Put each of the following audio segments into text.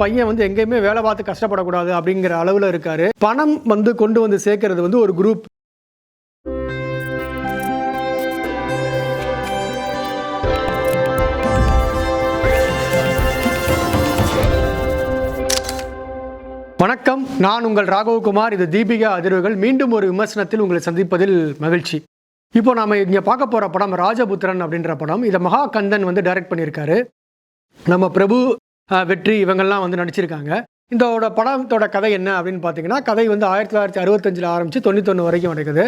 பையன் வந்து எங்கேயுமே வேலை பார்த்து கஷ்டப்படக்கூடாது அப்படிங்கிற அளவில் இருக்காரு. பணம் வந்து கொண்டு வந்து சேர்க்கறது வந்து ஒரு குரூப். வணக்கம், நான் உங்கள் ராகவகுமார். இது தீபிகா அதிர்வுகள். மீண்டும் ஒரு விமர்சனத்தில் உங்களை சந்திப்பதில் மகிழ்ச்சி. இப்போ நாம இங்கே பார்க்க போகிற படம் ராஜபுத்திரன் அப்படின்ற படம். இதை மகாகந்தன் வந்து டைரக்ட் பண்ணியிருக்காரு. நம்ம பிரபு, வெற்றி இவங்கெல்லாம் வந்து நடிச்சிருக்காங்க. இதோட படத்தோட கதை என்ன அப்படின்னு பார்த்தீங்கன்னா, கதை வந்து 1965 ஆரம்பித்து 91 வரைக்கும் நடக்குது.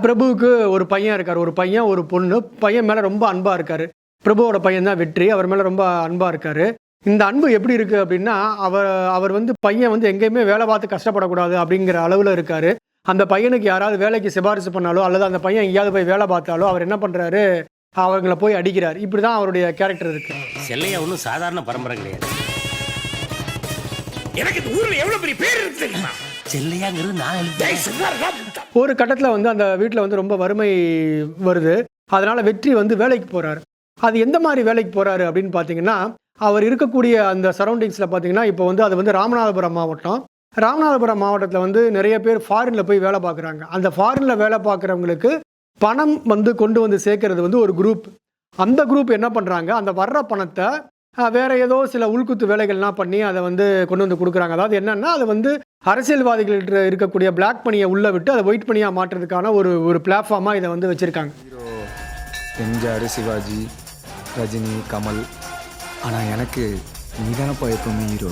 பிரபுவுக்கு ஒரு பையன் இருக்கார். ஒரு பையன் ஒரு பொண்ணு. பையன் மேலே ரொம்ப அன்பாக இருக்கார். பிரபுவோட பையன் தான் வெற்றி. அவர் மேலே ரொம்ப அன்பாக இருக்கார். இந்த அன்பு எப்படி இருக்குது அப்படின்னா, அவர் வந்து பையன் வந்து எங்கேயுமே வேலை பார்த்து கஷ்டப்படக்கூடாது அப்படிங்கிற அளவில் இருக்கார். அந்த பையனுக்கு யாராவது வேலைக்கு சிபாரிசு பண்ணாலோ அல்லது அந்த பையன் எங்கேயாவது போய் வேலை பார்த்தாலோ அவர் என்ன பண்ணுறாரு, அவங்கள போய் அடிக்கிறார். இப்படி தான் அவருடைய கேரக்டர் இருக்கு. செல்லையா ஒன்றும் சாதாரண பரம்பரை கிடையாது. எனக்கு இந்த ஊரில் எவ்வளோ பெரிய பேர் இருக்கு தெரியுமா? செல்லையாங்கிறது நான் ஒரு கட்டத்தில் வந்து அந்த வீட்டில் வந்து ரொம்ப வறுமை வருது. அதனால் வெற்றி வந்து வேலைக்கு போகிறார். அது எந்த மாதிரி வேலைக்கு போகிறாரு அப்படின்னு பார்த்தீங்கன்னா, அவர் இருக்கக்கூடிய அந்த சரௌண்டிங்ஸில் பார்த்தீங்கன்னா, இப்போ வந்து அது வந்து ராமநாதபுரம் மாவட்டம். ராமநாதபுரம் மாவட்டத்தில் வந்து நிறைய பேர் ஃபாரினில் போய் வேலை பார்க்குறாங்க. அந்த ஃபாரினில் வேலை பார்க்குறவங்களுக்கு பணம் வந்து கொண்டு வந்து சேர்க்கறது வந்து ஒரு குரூப். அந்த குரூப் என்ன பண்ணுறாங்க, அந்த வர்ற பணத்தை வேறு ஏதோ சில உள்குத்து வேலைகள்லாம் பண்ணி அதை வந்து கொண்டு வந்து கொடுக்குறாங்க. அதாவது என்னென்னா, அது வந்து அரசியல்வாதிகள் இருக்கக்கூடிய பிளாக் பணியை உள்ளே விட்டு அதை ஒயிட் பணியாக மாற்றுறதுக்கான ஒரு பிளாட்ஃபார்மாக இதை வந்து வச்சுருக்காங்க. எம்ஜிஆர், சிவாஜி, ரஜினி, கமல். ஆனால் எனக்கு நீதானப்பா எப்பவுமே ஹீரோ.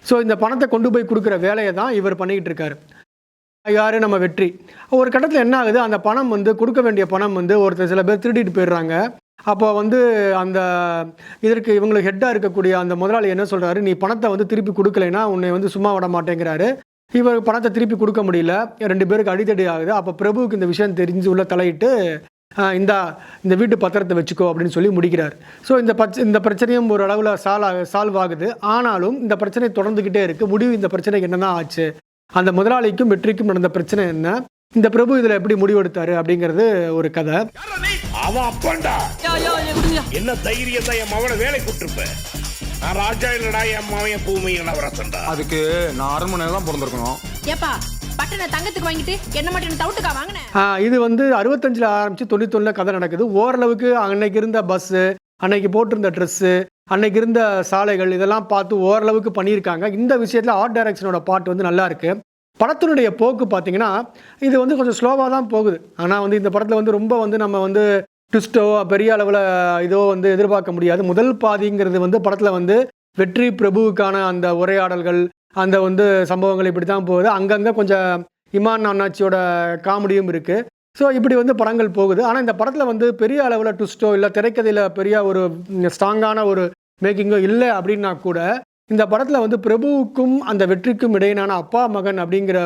ஸோ இந்த பணத்தை கொண்டு போய் கொடுக்குற வேலையை தான் இவர் பண்ணிக்கிட்டு இருக்காரு. யார், நம்ம வெற்றி. ஒரு கட்டத்தில் என்ன ஆகுது, அந்த பணம் வந்து கொடுக்க வேண்டிய பணம் வந்து சில பேர் திருடிட்டு போயிடுறாங்க. அப்போ வந்து அந்த இதற்கு இவங்களுக்கு ஹெட்டாக இருக்கக்கூடிய அந்த முதலாளி என்ன சொல்கிறாரு, நீ பணத்தை வந்து திருப்பி கொடுக்கலைன்னா உன்னை வந்து சும்மா விட மாட்டேங்கிறாரு. இவர் பணத்தை திருப்பி கொடுக்க முடியல. 2 பேருக்கு அடித்தடி ஆகுது. அப்போ பிரபுவுக்கு இந்த விஷயம் தெரிஞ்சு உள்ள தலையிட்டு இந்த வீட்டு பத்திரத்தை வச்சுக்கோ அப்படின்னு சொல்லி முடிக்கிறார். ஸோ இந்த பிரச்சனையும் ஒரு அளவில் சால்வ் ஆகுது. ஆனாலும் இந்த பிரச்சனை தொடர்ந்துக்கிட்டே இருக்குது. முடிவு இந்த பிரச்சனைக்கு என்ன தான் ஆச்சு, அந்த முதலாளிக்கும் வெற்றிக்கும் நடந்த பிரச்சனை என்ன, இந்த பிரபு இதில் எப்படி முடிவெடுத்தாரு அப்படிங்கிறது ஒரு கதை. என்ன தைரியம் தான் என் மகனை வேலை கூட்டிருப்பேன். நான் ராஜா இல்லடா, என் மகன் பூமியில் நவரசன்டா. அதுக்கு நான் அரண்மனையில் தான் பிறந்திருக்கணும். ஏப்பா பட்டனை தங்கத்துக்கு வாங்கிட்டு என்ன மட்டும் தவுட்டுக்கா வாங்கினேன். இது வந்து 65 ஆரம்பிச்சு 91 கதை நடக்குது. ஓரளவுக்கு அன்னைக்கு இருந்த பஸ்ஸு, அன்னைக்கு போட்டிருந்த ட்ரெஸ்ஸு, அன்னைக்கு இருந்த சாலைகள் இதெல்லாம் பார்த்து ஓரளவுக்கு பண்ணியிருக்காங்க. இந்த விஷயத்தில் ஆர்ட் டைரக்ஷனோட பாட்டு வந்து நல்லா இருக்கு. படத்தினுடைய போக்கு பார்த்தீங்கன்னா, இது வந்து கொஞ்சம் ஸ்லோவாக தான் போகுது. ஆனால் வந்து இந்த படத்தில் வந்து ரொம்ப வந்து நம்ம வந்து ட்விஸ்ட்டோ பெரிய அளவில் இதோ வந்து எதிர்பார்க்க முடியாது. முதல் பாதிங்கிறது வந்து படத்தில் வந்து வெற்றி பிரபுவுக்கான அந்த உரையாடல்கள், அந்த வந்து சம்பவங்கள் இப்படி தான் போகுது. அங்கங்கே கொஞ்சம் இமான் அண்ணாச்சியோட காமெடியும் இருக்குது. ஸோ இப்படி வந்து படங்கள் போகுது. ஆனால் இந்த படத்தில் வந்து பெரிய அளவில் ட்விஸ்ட்டோ இல்லை திரைக்கதையில் பெரிய ஒரு ஸ்ட்ராங்கான ஒரு மேக்கிங்கோ இல்லை அப்படின்னா கூட, இந்த படத்தில் வந்து பிரபுவுக்கும் அந்த வெற்றிக்கும் இடையினான அப்பா மகன் அப்படிங்கிற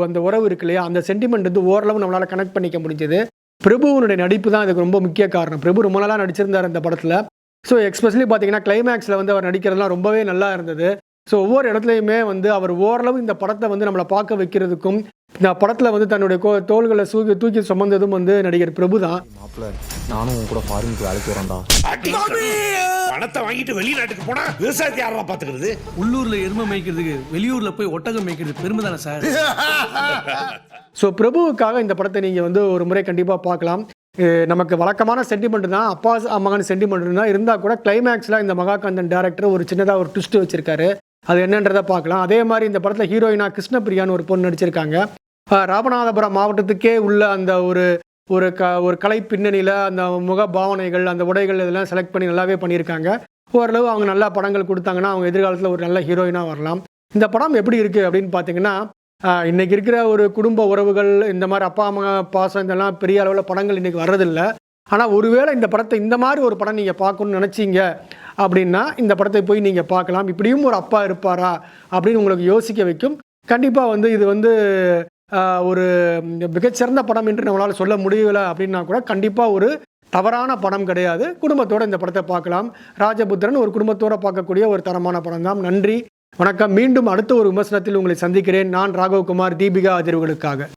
அந்த உறவு இருக்கு இல்லையா, அந்த சென்டிமெண்ட் வந்து ஓரளவு நம்மளால் கனெக்ட் பண்ணிக்க முடிஞ்சது. பிரபுவனுடைய நடிப்பு தான் இதுக்கு ரொம்ப முக்கிய காரணம். பிரபு ரொம்ப நாளாக நடிச்சிருந்தார் இந்த படத்தில். ஸோ எக்ஸ்பெஷலி பார்த்தீங்கன்னா கிளைமேக்ஸில் வந்து அவர் நடிக்கிறதுலாம் ரொம்பவே நல்லா இருந்தது. ஸோ ஒவ்வொரு இடத்துலையுமே வந்து அவர் ஓரளவு இந்த படத்தை வந்து நம்மளை பார்க்க வைக்கிறதுக்கும், இந்த படத்தில் வந்து தன்னுடைய தோள்களை தூக்கி சுமந்ததும் வந்து நடிகர் பிரபு தான். மாப்பிள்ள, நானும் உன் கூட ஃபாரினுக்கு வேலைக்கு வரேன்டா. பணத்தை வாங்கிட்டு வெளிநாட்டுக்கு போனா விவசாயத்தை யாரா பாத்துக்கிறது? உள்ளூர்ல எருமை மேய்க்கிறதுக்கு வெளியூர்ல போய் ஒட்டகம் மேய்க்கிறது பெருமை தானே சார். ஸோ பிரபுவுக்காக இந்த படத்தை நீங்கள் வந்து ஒரு முறை கண்டிப்பாக பார்க்கலாம். நமக்கு வழக்கமான சென்டிமெண்ட் தான், அப்பா மகன் சென்டிமெண்ட் தான் இருந்தால் கூட கிளைமேக்ஸில் இந்த மகாகந்தன் டேரக்டர் ஒரு சின்னதாக ஒரு ட்விஸ்ட் வச்சிருக்காரு. அது என்னன்றதை பார்க்கலாம். அதே மாதிரி இந்த படத்தில் ஹீரோயினா கிருஷ்ணபிரியான்னு ஒரு பொண்ணு நடிச்சிருக்காங்க. ராமநாதபுரம் மாவட்டத்துக்கே உள்ள அந்த ஒரு கலை பின்னணியில் அந்த முக பாவனைகள், அந்த உடைகள் இதெல்லாம் செலக்ட் பண்ணி நல்லாவே பண்ணியிருக்காங்க. ஓரளவு அவங்க நல்லா படங்கள் கொடுத்தாங்கன்னா அவங்க எதிர்காலத்தில் ஒரு நல்ல ஹீரோயினாக வரலாம். இந்த படம் எப்படி இருக்குது அப்படின்னு பார்த்தீங்கன்னா, இன்றைக்கி இருக்கிற ஒரு குடும்ப உறவுகள், இந்த மாதிரி அப்பா அம்மா பாசம், இதெல்லாம் பெரிய அளவில் படங்கள் இன்றைக்கி வர்றதில்லை. ஆனால் ஒருவேளை இந்த படத்தை இந்த மாதிரி ஒரு படம் நீங்கள் பார்க்கணுன்னு நினச்சிங்க அப்படின்னா இந்த படத்தை போய் நீங்கள் பார்க்கலாம். இப்படியும் ஒரு அப்பா இருப்பாரா அப்படின்னு உங்களுக்கு யோசிக்க வைக்கும். கண்டிப்பாக வந்து இது வந்து ஒரு மிகச்சிறந்த படம் என்று நம்மளால் சொல்ல முடியலை அப்படின்னா கூட கண்டிப்பாக ஒரு தவறான படம் கிடையாது. குடும்பத்தோடு இந்த படத்தை பார்க்கலாம். ராஜபுத்திரன் ஒரு குடும்பத்தோடு பார்க்கக்கூடிய ஒரு தரமான படம் தான். நன்றி, வணக்கம். மீண்டும் அடுத்த ஒரு விமர்சனத்தில் உங்களை சந்திக்கிறேன். நான் ராகவகுமார், தீபிகா அதிர்வுகளுக்காக.